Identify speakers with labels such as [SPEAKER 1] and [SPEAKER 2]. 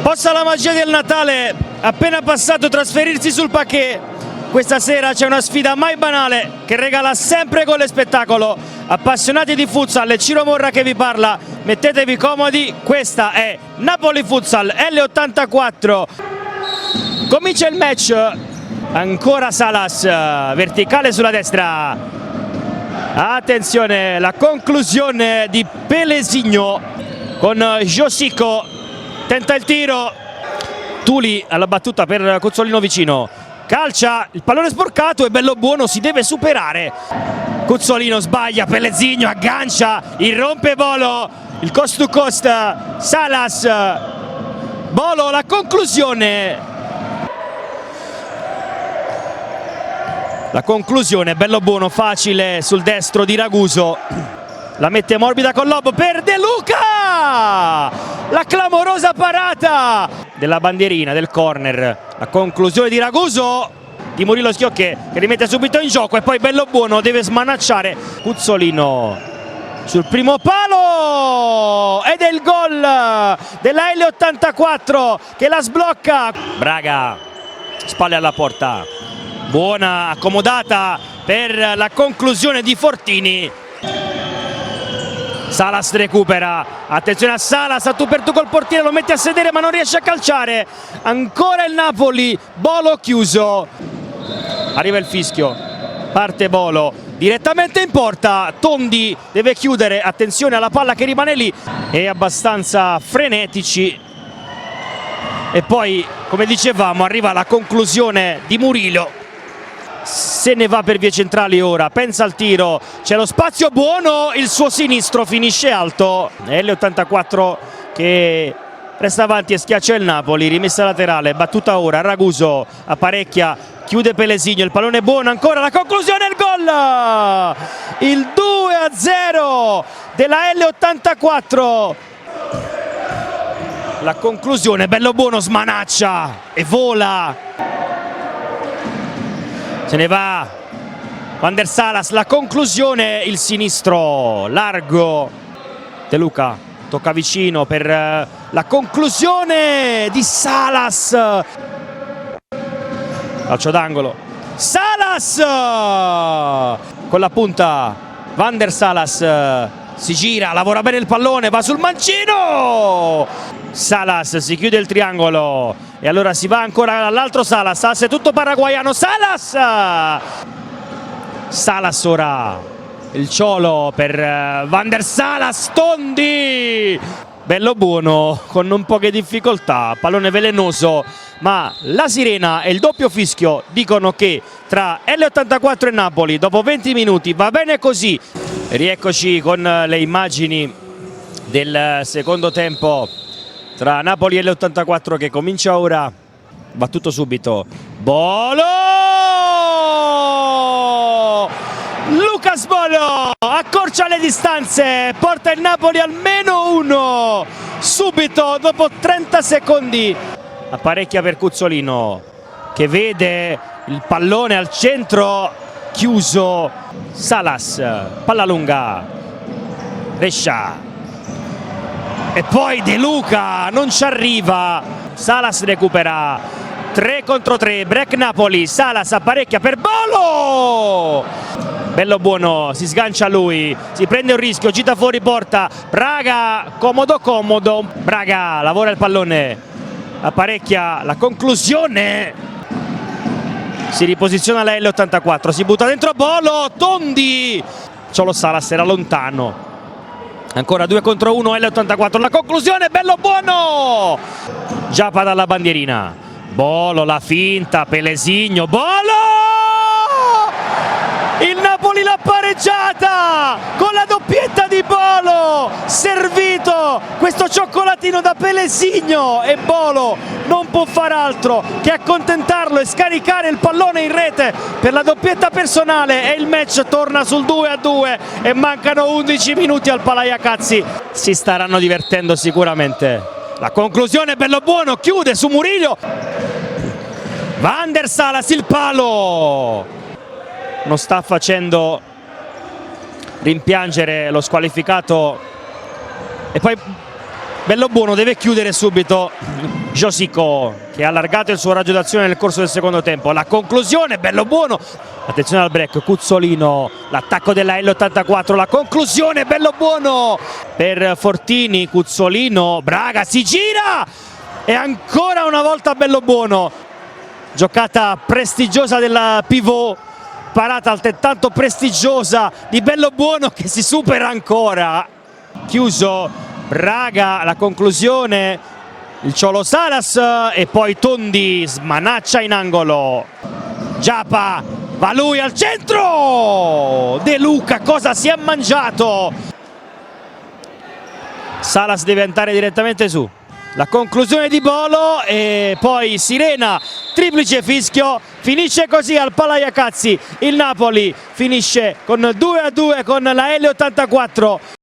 [SPEAKER 1] Possa la magia del Natale, appena passato, trasferirsi sul parquet. Questa sera c'è una sfida mai banale che regala sempre gol e spettacolo. Appassionati di futsal, è Ciro Morra che vi parla, mettetevi comodi, questa è Napoli Futsal L84. Comincia il match, ancora Salas, verticale sulla destra. Attenzione, la conclusione di Pelesigno con Josico, tenta il tiro, Tuli alla battuta per Cuzzolino vicino. Calcia, il pallone sporcato e bello buono, si deve superare. Cuzzolino sbaglia, Pelesigno aggancia, irrompe Bolo, il cost to cost, Salas, Bolo, la conclusione. La conclusione, bello buono, facile sul destro di Raguso. La mette morbida con lob per De Luca! La clamorosa parata della bandierina, del corner. La conclusione di Raguso, di Murilo Schiocche che rimette subito in gioco e poi bello buono, deve smanacciare Cuzzolino sul primo palo ed è il gol della L84 che la sblocca. Braga, spalle alla porta, buona accomodata per la conclusione di Fortini. Salas recupera, attenzione a Salas, a tu per tu col portiere, lo mette a sedere ma non riesce a calciare. Ancora il Napoli, Bolo chiuso. Arriva il fischio, parte Bolo direttamente in porta, Tondi deve chiudere, attenzione alla palla che rimane lì, è abbastanza frenetici. E poi, come dicevamo, arriva la conclusione di Murillo. Se ne va per vie centrali ora, pensa al tiro, c'è lo spazio buono, il suo sinistro finisce alto. L84 che resta avanti e schiaccia il Napoli, rimessa laterale, battuta ora, Raguso apparecchia, chiude Pelesigno, il pallone è buono, ancora la conclusione, il gol! Il 2-0 della L84. La conclusione, bello buono, smanaccia e vola. Se ne va Van der Salas, la conclusione, il sinistro largo. De Luca tocca vicino per la conclusione di Salas. Calcio d'angolo, Salas con la punta, Van der Salas si gira, lavora bene il pallone, va sul mancino. Salas si chiude il triangolo e allora si va ancora all'altro Salas, asse tutto paraguaiano, Salas! Salas ora, il ciolo per Van der Salas, Tondi! Bello buono, con un po' di difficoltà, pallone velenoso, ma la sirena e il doppio fischio dicono che tra L84 e Napoli dopo 20 minuti va bene così. Rieccoci con le immagini del secondo tempo tra Napoli e L84 che comincia ora. Battuto subito Bolo, Lucas Bolo accorcia le distanze, porta il Napoli almeno uno subito dopo 30 secondi. Apparecchia per Cuzzolino che vede il pallone al centro chiuso. Salas, palla lunga, Rescia e poi De Luca non ci arriva. Salas recupera, 3 contro 3, break Napoli. Salas apparecchia per Bolo, bello buono, si sgancia lui, si prende un rischio, gita fuori porta. Braga, comodo comodo, Braga lavora il pallone, apparecchia, la conclusione. Si riposiziona la L84, si butta dentro Bolo, Tondi, solo Salas era lontano. Ancora 2 contro 1, L84, la conclusione, bello buono! Giappa dalla bandierina, Bolo, la finta, Pelesigno, Bolo! Il Napoli l'ha pareggiata con la doppietta di Bolo, servito questo cioccolatino da Pelesigno e Bolo non può far altro che accontentarlo e scaricare il pallone in rete per la doppietta personale e il match torna sul 2-2 e mancano 11 minuti al Palaiacazzi. Si staranno divertendo sicuramente. La conclusione, bello buono, chiude su Murillo. Van der Salas, il palo. Non sta facendo rimpiangere lo squalificato e poi Bellobuono deve chiudere subito. Josico che ha allargato il suo raggio d'azione nel corso del secondo tempo. La conclusione, Bellobuono. Attenzione al break, Cuzzolino, l'attacco della L84, la conclusione, Bellobuono per Fortini, Cuzzolino, Braga si gira e ancora una volta Bellobuono. Giocata prestigiosa della pivot, parata altrettanto prestigiosa di Bellobuono che si supera ancora. Chiuso, Braga, la conclusione, il Cholo Salas e poi Tondi smanaccia in angolo. Giappa, va lui al centro! De Luca cosa si è mangiato? Salas deve andare direttamente su. La conclusione di Bolo e poi sirena, triplice fischio, finisce così al Palaiacazzi. Il Napoli finisce con 2-2 con la L84.